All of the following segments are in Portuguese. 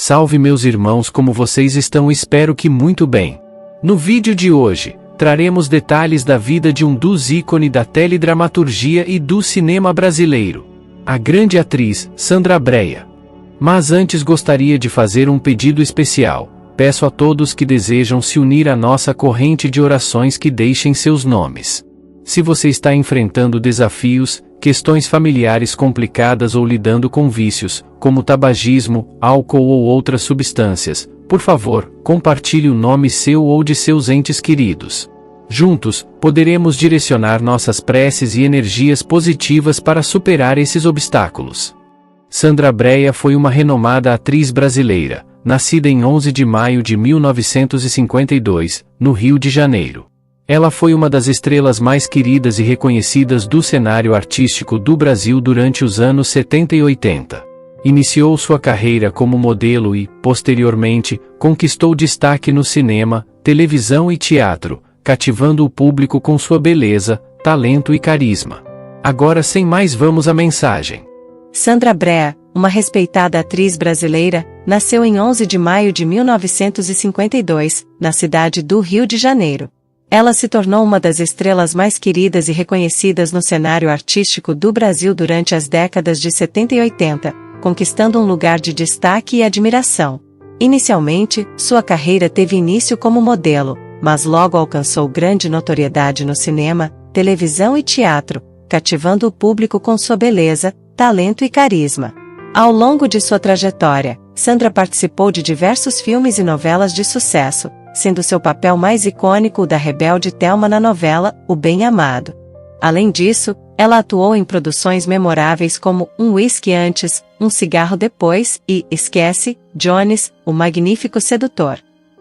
Salve meus irmãos, como vocês estão? Espero que muito bem. No vídeo de hoje, traremos detalhes da vida de um dos ícones da teledramaturgia e do cinema brasileiro, a grande atriz, Sandra Brea. Mas antes gostaria de fazer um pedido especial. Peço a todos que desejam se unir à nossa corrente de orações que deixem seus nomes. Se você está enfrentando desafios, questões familiares complicadas ou lidando com vícios, como tabagismo, álcool ou outras substâncias, por favor, compartilhe o nome seu ou de seus entes queridos. Juntos, poderemos direcionar nossas preces e energias positivas para superar esses obstáculos. Sandra Brea foi uma renomada atriz brasileira, nascida em 11 de maio de 1952, no Rio de Janeiro. Ela foi uma das estrelas mais queridas e reconhecidas do cenário artístico do Brasil durante os anos 70 e 80. Iniciou sua carreira como modelo e, posteriormente, conquistou destaque no cinema, televisão e teatro, cativando o público com sua beleza, talento e carisma. Agora, sem mais, vamos à mensagem. Sandra Brea, uma respeitada atriz brasileira, nasceu em 11 de maio de 1952, na cidade do Rio de Janeiro. Ela se tornou uma das estrelas mais queridas e reconhecidas no cenário artístico do Brasil durante as décadas de 70 e 80, conquistando um lugar de destaque e admiração. Inicialmente, sua carreira teve início como modelo, mas logo alcançou grande notoriedade no cinema, televisão e teatro, cativando o público com sua beleza, talento e carisma. Ao longo de sua trajetória, Sandra participou de diversos filmes e novelas de sucesso, sendo seu papel mais icônico o da rebelde Thelma na novela O Bem Amado. Além disso, ela atuou em produções memoráveis como Um Whisky Antes, Um Cigarro Depois e Esquece, Jones, o Magnífico Sedutor.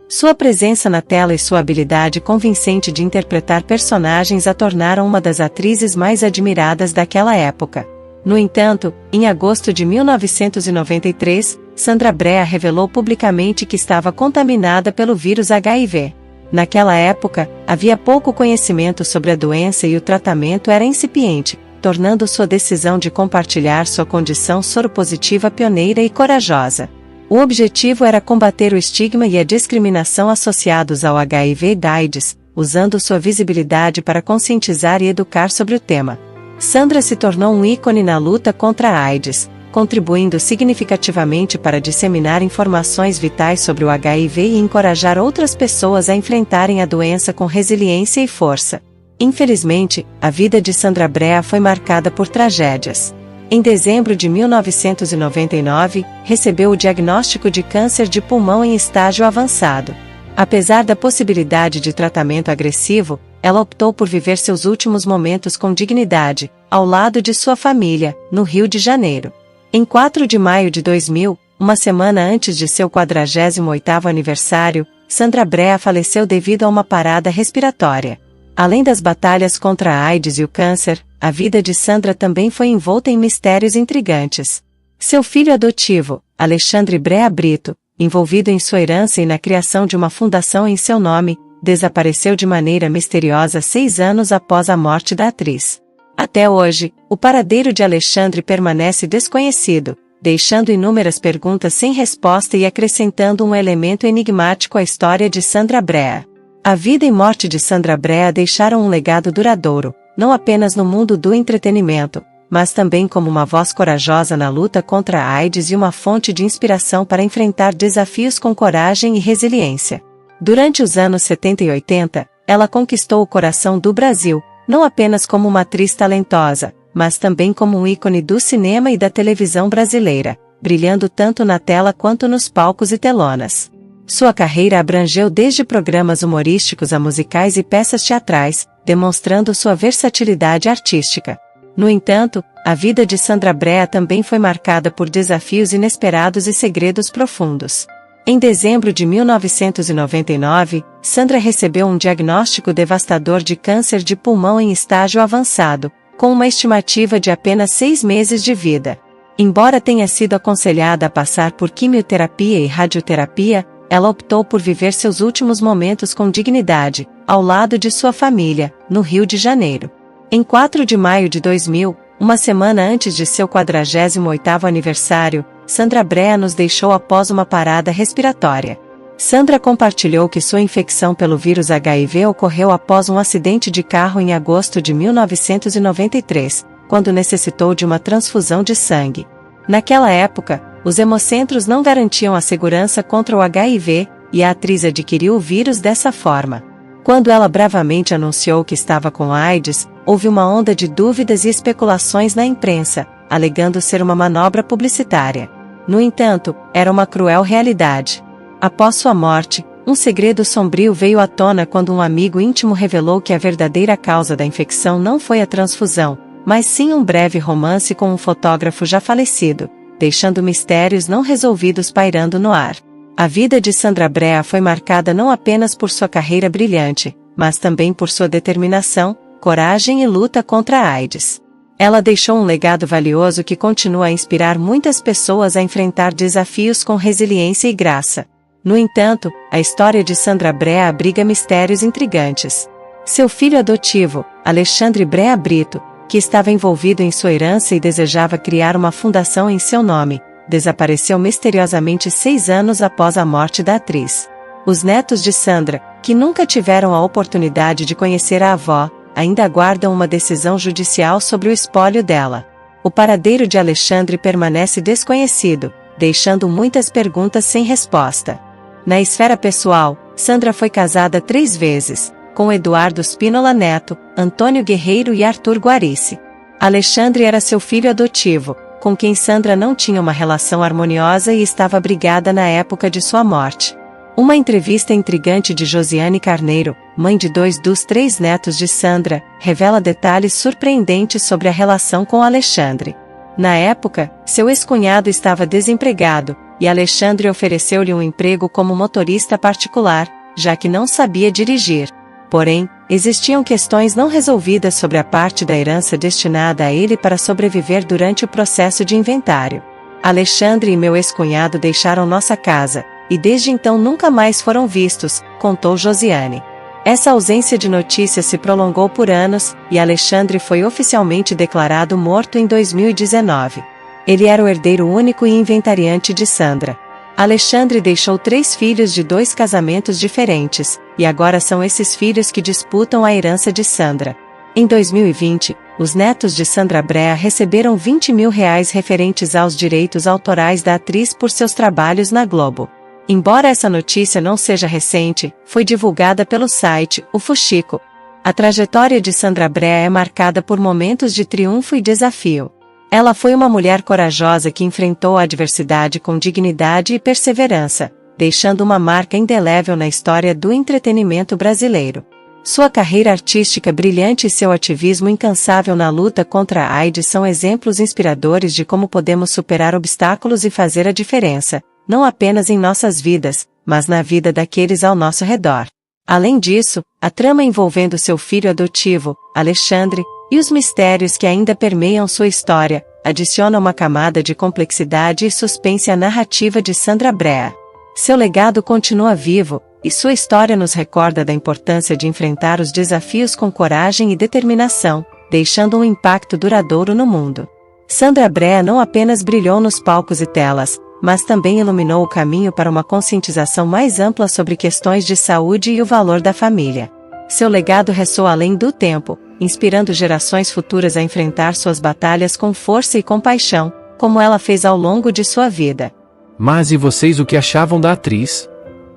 Sua presença na tela e sua habilidade convincente de interpretar personagens a tornaram uma das atrizes mais admiradas daquela época. No entanto, em agosto de 1993, Sandra Brea revelou publicamente que estava contaminada pelo vírus HIV. Naquela época, havia pouco conhecimento sobre a doença e o tratamento era incipiente, tornando sua decisão de compartilhar sua condição soropositiva pioneira e corajosa. O objetivo era combater o estigma e a discriminação associados ao HIV e AIDS, usando sua visibilidade para conscientizar e educar sobre o tema. Sandra se tornou um ícone na luta contra a AIDS, contribuindo significativamente para disseminar informações vitais sobre o HIV e encorajar outras pessoas a enfrentarem a doença com resiliência e força. Infelizmente, a vida de Sandra Brea foi marcada por tragédias. Em dezembro de 1999, recebeu o diagnóstico de câncer de pulmão em estágio avançado. Apesar da possibilidade de tratamento agressivo, ela optou por viver seus últimos momentos com dignidade, ao lado de sua família, no Rio de Janeiro. Em 4 de maio de 2000, uma semana antes de seu 48º aniversário, Sandra Brea faleceu devido a uma parada respiratória. Além das batalhas contra a AIDS e o câncer, a vida de Sandra também foi envolta em mistérios intrigantes. Seu filho adotivo, Alexandre Brea Brito, envolvido em sua herança e na criação de uma fundação em seu nome, desapareceu de maneira misteriosa 6 anos após a morte da atriz. Até hoje, o paradeiro de Alexandre permanece desconhecido, deixando inúmeras perguntas sem resposta e acrescentando um elemento enigmático à história de Sandra Brea. A vida e morte de Sandra Brea deixaram um legado duradouro, não apenas no mundo do entretenimento, mas também como uma voz corajosa na luta contra a AIDS e uma fonte de inspiração para enfrentar desafios com coragem e resiliência. Durante os anos 70 e 80, ela conquistou o coração do Brasil, não apenas como uma atriz talentosa, mas também como um ícone do cinema e da televisão brasileira, brilhando tanto na tela quanto nos palcos e telonas. Sua carreira abrangeu desde programas humorísticos a musicais e peças teatrais, demonstrando sua versatilidade artística. No entanto, a vida de Sandra Brea também foi marcada por desafios inesperados e segredos profundos. Em dezembro de 1999, Sandra recebeu um diagnóstico devastador de câncer de pulmão em estágio avançado, com uma estimativa de apenas 6 meses de vida. Embora tenha sido aconselhada a passar por quimioterapia e radioterapia, ela optou por viver seus últimos momentos com dignidade, ao lado de sua família, no Rio de Janeiro. Em 4 de maio de 2000, uma semana antes de seu 48º aniversário, Sandra Brea nos deixou após uma parada respiratória. Sandra compartilhou que sua infecção pelo vírus HIV ocorreu após um acidente de carro em agosto de 1993, quando necessitou de uma transfusão de sangue. Naquela época, os hemocentros não garantiam a segurança contra o HIV, e a atriz adquiriu o vírus dessa forma. Quando ela bravamente anunciou que estava com AIDS, houve uma onda de dúvidas e especulações na imprensa, alegando ser uma manobra publicitária. No entanto, era uma cruel realidade. Após sua morte, um segredo sombrio veio à tona quando um amigo íntimo revelou que a verdadeira causa da infecção não foi a transfusão, mas sim um breve romance com um fotógrafo já falecido, deixando mistérios não resolvidos pairando no ar. A vida de Sandra Brea foi marcada não apenas por sua carreira brilhante, mas também por sua determinação, coragem e luta contra a AIDS. Ela deixou um legado valioso que continua a inspirar muitas pessoas a enfrentar desafios com resiliência e graça. No entanto, a história de Sandra Brea abriga mistérios intrigantes. Seu filho adotivo, Alexandre Brea Brito, que estava envolvido em sua herança e desejava criar uma fundação em seu nome, desapareceu misteriosamente 6 anos após a morte da atriz. Os netos de Sandra, que nunca tiveram a oportunidade de conhecer a avó, ainda aguardam uma decisão judicial sobre o espólio dela. O paradeiro de Alexandre permanece desconhecido, deixando muitas perguntas sem resposta. Na esfera pessoal, Sandra foi casada 3 vezes, com Eduardo Spínola Neto, Antônio Guerreiro e Arthur Guarici. Alexandre era seu filho adotivo, com quem Sandra não tinha uma relação harmoniosa e estava brigada na época de sua morte. Uma entrevista intrigante de Josiane Carneiro, mãe de 2 dos 3 netos de Sandra, revela detalhes surpreendentes sobre a relação com Alexandre. Na época, seu ex-cunhado estava desempregado, e Alexandre ofereceu-lhe um emprego como motorista particular, já que não sabia dirigir. Porém, existiam questões não resolvidas sobre a parte da herança destinada a ele para sobreviver durante o processo de inventário. Alexandre e meu ex-cunhado deixaram nossa casa, e desde então nunca mais foram vistos, contou Josiane. Essa ausência de notícias se prolongou por anos, e Alexandre foi oficialmente declarado morto em 2019. Ele era o herdeiro único e inventariante de Sandra. Alexandre deixou 3 filhos de 2 casamentos diferentes, e agora são esses filhos que disputam a herança de Sandra. Em 2020, os netos de Sandra Brea receberam R$20 mil referentes aos direitos autorais da atriz por seus trabalhos na Globo. Embora essa notícia não seja recente, foi divulgada pelo site O Fuxico. A trajetória de Sandra Brea é marcada por momentos de triunfo e desafio. Ela foi uma mulher corajosa que enfrentou a adversidade com dignidade e perseverança, deixando uma marca indelével na história do entretenimento brasileiro. Sua carreira artística brilhante e seu ativismo incansável na luta contra a AIDS são exemplos inspiradores de como podemos superar obstáculos e fazer a diferença, não apenas em nossas vidas, mas na vida daqueles ao nosso redor. Além disso, a trama envolvendo seu filho adotivo, Alexandre, e os mistérios que ainda permeiam sua história, adiciona uma camada de complexidade e suspense à narrativa de Sandra Brea. Seu legado continua vivo, e sua história nos recorda da importância de enfrentar os desafios com coragem e determinação, deixando um impacto duradouro no mundo. Sandra Brea não apenas brilhou nos palcos e telas, mas também iluminou o caminho para uma conscientização mais ampla sobre questões de saúde e o valor da família. Seu legado ressoa além do tempo, inspirando gerações futuras a enfrentar suas batalhas com força e compaixão, como ela fez ao longo de sua vida. Mas e vocês, o que achavam da atriz?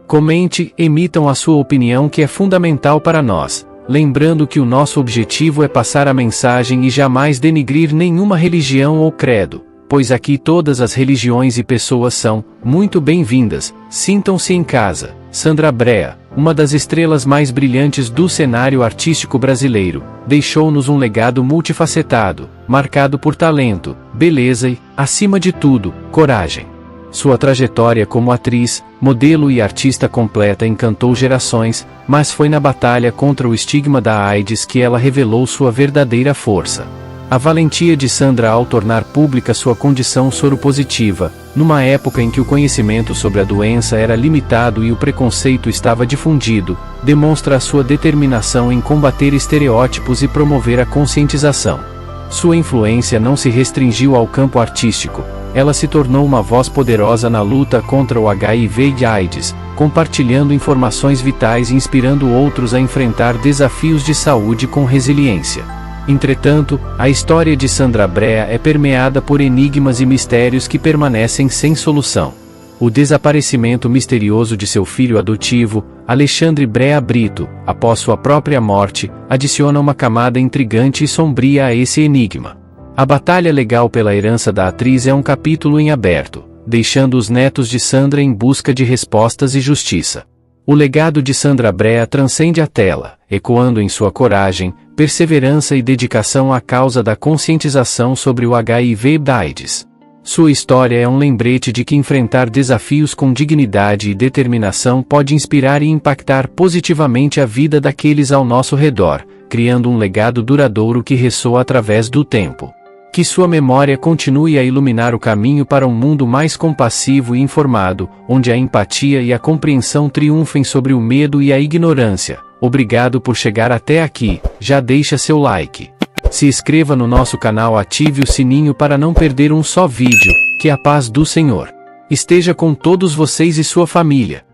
Comente, emitam a sua opinião, que é fundamental para nós, lembrando que o nosso objetivo é passar a mensagem e jamais denigrir nenhuma religião ou credo, pois aqui todas as religiões e pessoas são muito bem-vindas. Sintam-se em casa. Sandra Brea, uma das estrelas mais brilhantes do cenário artístico brasileiro, deixou-nos um legado multifacetado, marcado por talento, beleza e, acima de tudo, coragem. Sua trajetória como atriz, modelo e artista completa encantou gerações, mas foi na batalha contra o estigma da AIDS que ela revelou sua verdadeira força. A valentia de Sandra ao tornar pública sua condição soropositiva, numa época em que o conhecimento sobre a doença era limitado e o preconceito estava difundido, demonstra a sua determinação em combater estereótipos e promover a conscientização. Sua influência não se restringiu ao campo artístico, ela se tornou uma voz poderosa na luta contra o HIV e AIDS, compartilhando informações vitais e inspirando outros a enfrentar desafios de saúde com resiliência. Entretanto, a história de Sandra Brea é permeada por enigmas e mistérios que permanecem sem solução. O desaparecimento misterioso de seu filho adotivo, Alexandre Brea Brito, após sua própria morte, adiciona uma camada intrigante e sombria a esse enigma. A batalha legal pela herança da atriz é um capítulo em aberto, deixando os netos de Sandra em busca de respostas e justiça. O legado de Sandra Brea transcende a tela, ecoando em sua coragem, perseverança e dedicação à causa da conscientização sobre o HIV/AIDS. Sua história é um lembrete de que enfrentar desafios com dignidade e determinação pode inspirar e impactar positivamente a vida daqueles ao nosso redor, criando um legado duradouro que ressoa através do tempo. Que sua memória continue a iluminar o caminho para um mundo mais compassivo e informado, onde a empatia e a compreensão triunfem sobre o medo e a ignorância. Obrigado por chegar até aqui, já deixa seu like. Se inscreva no nosso canal, ative o sininho para não perder um só vídeo. Que a paz do Senhor esteja com todos vocês e sua família.